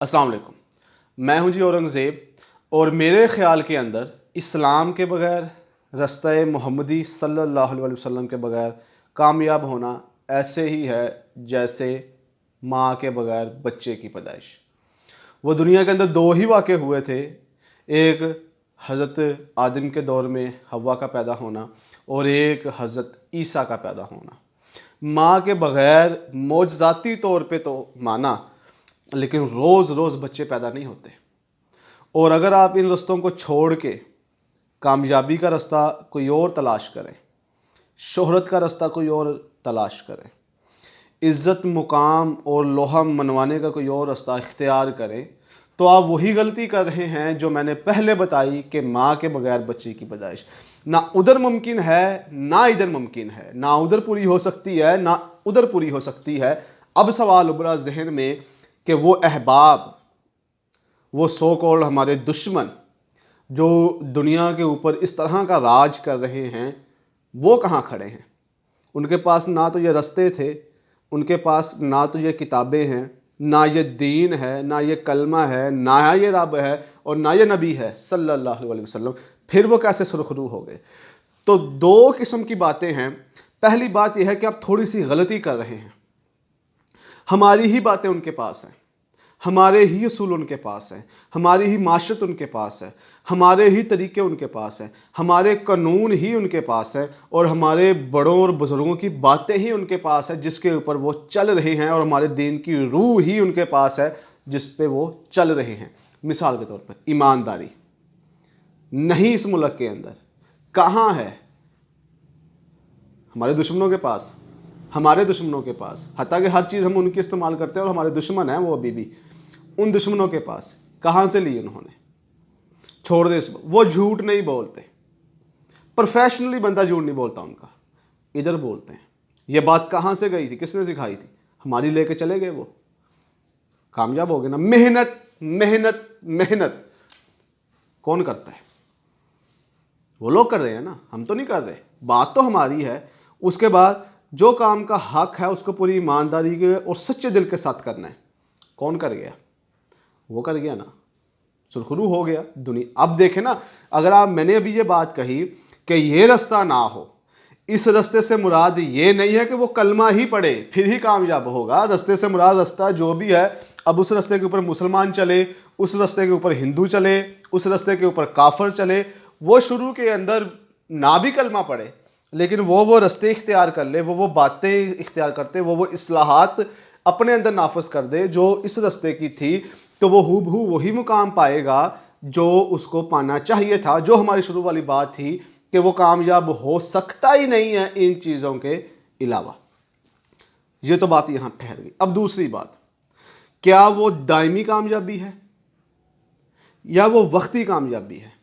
अस्सलाम वालेकुम। मैं हूं जी औरंगज़ेब और मेरे ख़्याल के अंदर इस्लाम के बग़ैर रास्ता मोहम्मदी सल्लल्लाहु अलैहि वसल्लम के बग़ैर कामयाब होना ऐसे ही है जैसे माँ के बग़ैर बच्चे की पैदाइश। वो दुनिया के अंदर दो ही वाक़े हुए थे, एक हज़रत आदम के दौर में हव्वा का पैदा होना और एक हज़रत ईसा का पैदा होना। माँ के बग़ैर मौजज़ाती तौर पे तो माना, लेकिन रोज़ रोज़ बच्चे पैदा नहीं होते। और अगर आप इन रस्तों को छोड़ के कामयाबी का रास्ता कोई और तलाश करें, शोहरत का रास्ता कोई और तलाश करें, इज़्ज़त मुकाम और लोहा मनवाने का कोई और रास्ता इख्तियार करें, तो आप वही गलती कर रहे हैं जो मैंने पहले बताई कि माँ के बग़ैर बच्चे की पैदाइश ना उधर मुमकिन है ना इधर मुमकिन है, ना उधर पूरी हो सकती है ना उधर पूरी हो सकती है। अब सवाल उभरा जहन में कि वो अहबाब, वो सो कॉल्ड हमारे दुश्मन जो दुनिया के ऊपर इस तरह का राज कर रहे हैं, वो कहाँ खड़े हैं? उनके पास ना तो ये रास्ते थे, उनके पास ना तो ये किताबें हैं, ना ये दीन है, ना ये कलमा है, ना ये रब है और ना ये नबी है सल्लल्लाहु अलैहि वसल्लम। फिर वो कैसे सुरखरू हो गए? तो दो किस्म की बातें हैं। पहली बात यह है कि आप थोड़ी सी गलती कर रहे हैं। हमारी ही बातें उनके पास हैं, हमारे ही असूल उनके पास हैं, हमारी ही माशरत उनके पास है, हमारे ही तरीके उनके पास हैं, हमारे कानून ही उनके पास है और हमारे बड़ों और बुज़ुर्गों की बातें ही उनके पास है जिसके ऊपर वो चल रहे हैं, और हमारे दीन की रूह ही उनके पास है जिस पे वो चल रहे हैं। मिसाल के तौर पर ईमानदारी नहीं इस मुल्क के अंदर, कहाँ है? हमारे दुश्मनों के पास, हमारे दुश्मनों के पास। हत्ता कि हर चीज़ हम उनकी इस्तेमाल करते हैं और हमारे दुश्मन हैं वो अभी भी। उन दुश्मनों के पास कहाँ से ली उन्होंने? छोड़ दे इस, वो झूठ नहीं बोलते, प्रोफेशनली बंदा झूठ नहीं बोलता उनका, इधर बोलते हैं। ये बात कहाँ से गई थी, किसने सिखाई थी? हमारी लेके चले गए, वो कामयाब हो गए ना। मेहनत मेहनत मेहनत कौन करता है? वो लोग कर रहे हैं ना, हम तो नहीं कर रहे। बात तो हमारी है। उसके बाद जो काम का हक है उसको पूरी ईमानदारी के और सच्चे दिल के साथ करना है। कौन कर गया? वो कर गया ना, सुरखरू हो गया दुनिया। अब देखें ना, अगर आप, मैंने अभी ये बात कही कि ये रास्ता ना हो, इस रास्ते से मुराद ये नहीं है कि वो कलमा ही पढ़े फिर ही कामयाब होगा। रास्ते से मुराद रास्ता जो भी है, अब उस रास्ते के ऊपर मुसलमान चले, उस रास्ते के ऊपर हिंदू चले, उस रास्ते के ऊपर काफर चले, वो शुरू के अंदर ना भी कलमा पढ़े लेकिन वो रास्ते इख्तियार कर ले, वो बातें इख्तियार करते, वो इस्लाहात अपने अंदर नाफज कर दे जो इस रास्ते की थी, तो वो हूबहू वही मुकाम पाएगा जो उसको पाना चाहिए था। जो हमारी शुरू वाली बात थी कि वो कामयाब हो सकता ही नहीं है इन चीज़ों के अलावा। ये तो बात यहाँ ठहर गई। अब दूसरी बात, क्या वो दायमी कामयाबी है या वो वक्ती कामयाबी है?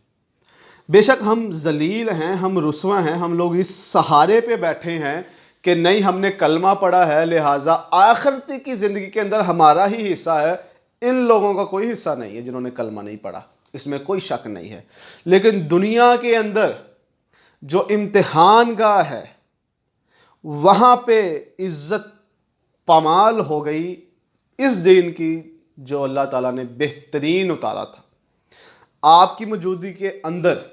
बेशक हम जलील हैं, हम रुस्वा हैं, हम लोग इस सहारे पे बैठे हैं कि नहीं हमने कलमा पढ़ा है लिहाजा आखिरत की ज़िंदगी के अंदर हमारा ही हिस्सा है। इन लोगों का कोई हिस्सा नहीं है जिन्होंने कलमा नहीं पढ़ा, इसमें कोई शक नहीं है। लेकिन दुनिया के अंदर जो इम्तिहान गाह है वहाँ पे इज़्ज़त पामाल हो गई इस दीन की जो अल्लाह ताला ने बेहतरीन उतारा था। आपकी मौजूदगी के अंदर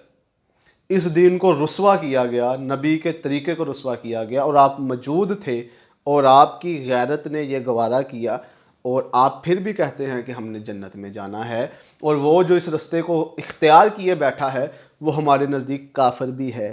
इस दीन को रुस्वा किया गया, नबी के तरीके को रुस्वा किया गया, और आप मौजूद थे और आपकी गैरत ने यह गवारा किया, और आप फिर भी कहते हैं कि हमने जन्नत में जाना है। और वो जो इस रास्ते को इख्तियार किए बैठा है वो हमारे नज़दीक काफिर भी है,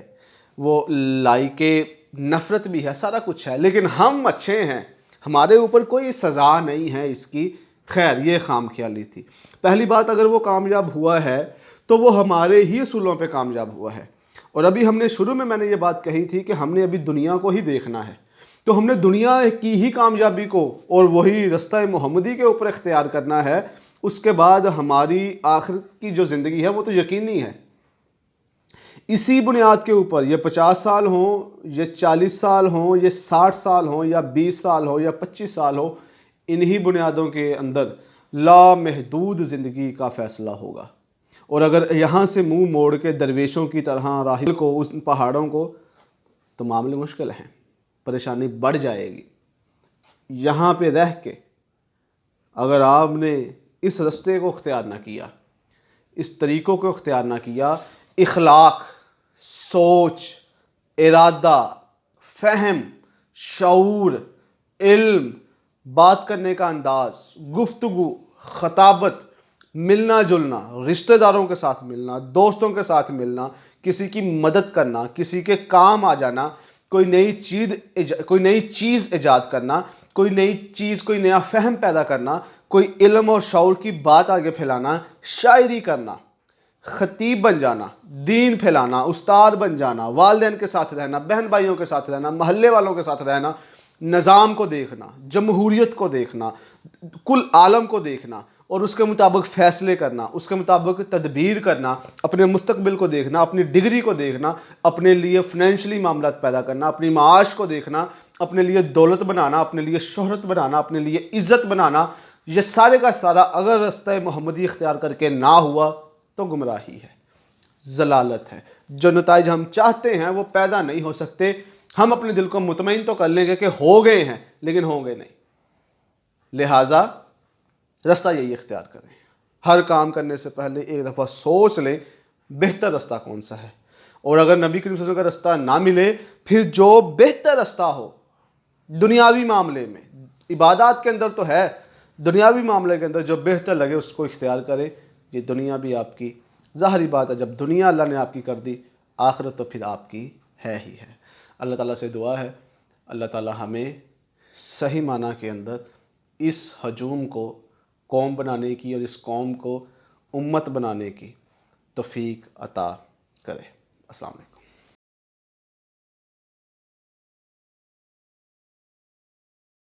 वो लाइके नफ़रत भी है, सारा कुछ है, लेकिन हम अच्छे हैं, हमारे ऊपर कोई सज़ा नहीं है इसकी। खैर, ये खाम ख्याली थी। पहली बात, अगर वो कामयाब हुआ है तो वो हमारे ही असूलों पे कामयाब हुआ है। और अभी हमने शुरू में मैंने ये बात कही थी कि हमने अभी दुनिया को ही देखना है, तो हमने दुनिया की ही कामयाबी को और वही रास्ता मोहम्मदी के ऊपर इख्तियार करना है। उसके बाद हमारी आखिरत की जो ज़िंदगी है वो तो यकीनी है। इसी बुनियाद के ऊपर ये 50 साल हों, ये 40 साल हों, ये 60 साल हों, या 20 साल हो या 25 साल हो, इन्हीं बुनियादों के अंदर लामहदूद ज़िंदगी का फ़ैसला होगा। और अगर यहाँ से मुंह मोड़ के दरवेशों की तरह राहिल को, उस पहाड़ों को, तो मामले मुश्किल हैं, परेशानी बढ़ जाएगी। यहाँ पे रह के अगर आपने اس رستے کو اختیار نہ کیا، اس طریقوں کو اختیار نہ کیا، اخلاق، سوچ، ارادہ، فہم، شعور، علم، بات کرنے کا انداز، گفتگو، خطابت، ملنا جلنا، رشتہ داروں کے ساتھ ملنا، دوستوں کے ساتھ ملنا، کسی کی مدد کرنا، کسی کے کام آ جانا، کوئی نئی چیز ایجاد کرنا، کوئی نئی چیز، کوئی نیا فہم پیدا کرنا، کوئی علم اور شعور کی بات آگے پھیلانا، شاعری کرنا، خطیب بن جانا، دین پھیلانا، استاد بن جانا، والدین کے ساتھ رہنا، بہن بھائیوں کے ساتھ رہنا، محلے والوں کے ساتھ رہنا، نظام کو دیکھنا، جمہوریت کو دیکھنا، کل عالم کو دیکھنا اور اس کے مطابق فیصلے کرنا، اس کے مطابق تدبیر کرنا، اپنے مستقبل کو دیکھنا، اپنی ڈگری کو دیکھنا، اپنے لیے فنینشلی معاملات پیدا کرنا، اپنی معاش کو دیکھنا، اپنے لیے دولت بنانا، اپنے لیے شہرت بنانا، اپنے لیے عزت بنانا، یہ سارے کا سارا اگر رستہ محمدی اختیار کر کے نہ ہوا تو گمراہی ہے، ضلالت ہے۔ جو نتائج ہم چاہتے ہیں وہ پیدا نہیں ہو سکتے۔ ہم اپنے دل کو مطمئن تو کر لیں گے کہ ہو گئے ہیں، لیکن ہوں گے نہیں۔ لہٰذا رستہ یہی اختیار کریں، ہر کام کرنے سے پہلے ایک دفعہ سوچ لیں بہتر رستہ کون سا ہے، اور اگر نبی کریم صلی اللہ علیہ وسلم کا رستہ نہ ملے، پھر جو بہتر رستہ ہو دنیاوی معاملے میں، عبادات کے اندر تو ہے، دنیاوی معاملے کے اندر جو بہتر لگے اس کو اختیار کرے۔ یہ دنیا بھی آپ کی، ظاہری بات ہے جب دنیا اللہ نے آپ کی کر دی، آخرت تو پھر آپ کی ہے ہی ہے۔ اللہ تعالیٰ سے دعا ہے اللہ تعالیٰ ہمیں صحیح معنی کے اندر اس ہجوم کو قوم بنانے کی اور اس قوم کو امت بنانے کی توفیق عطا کرے۔ السلام علیکم۔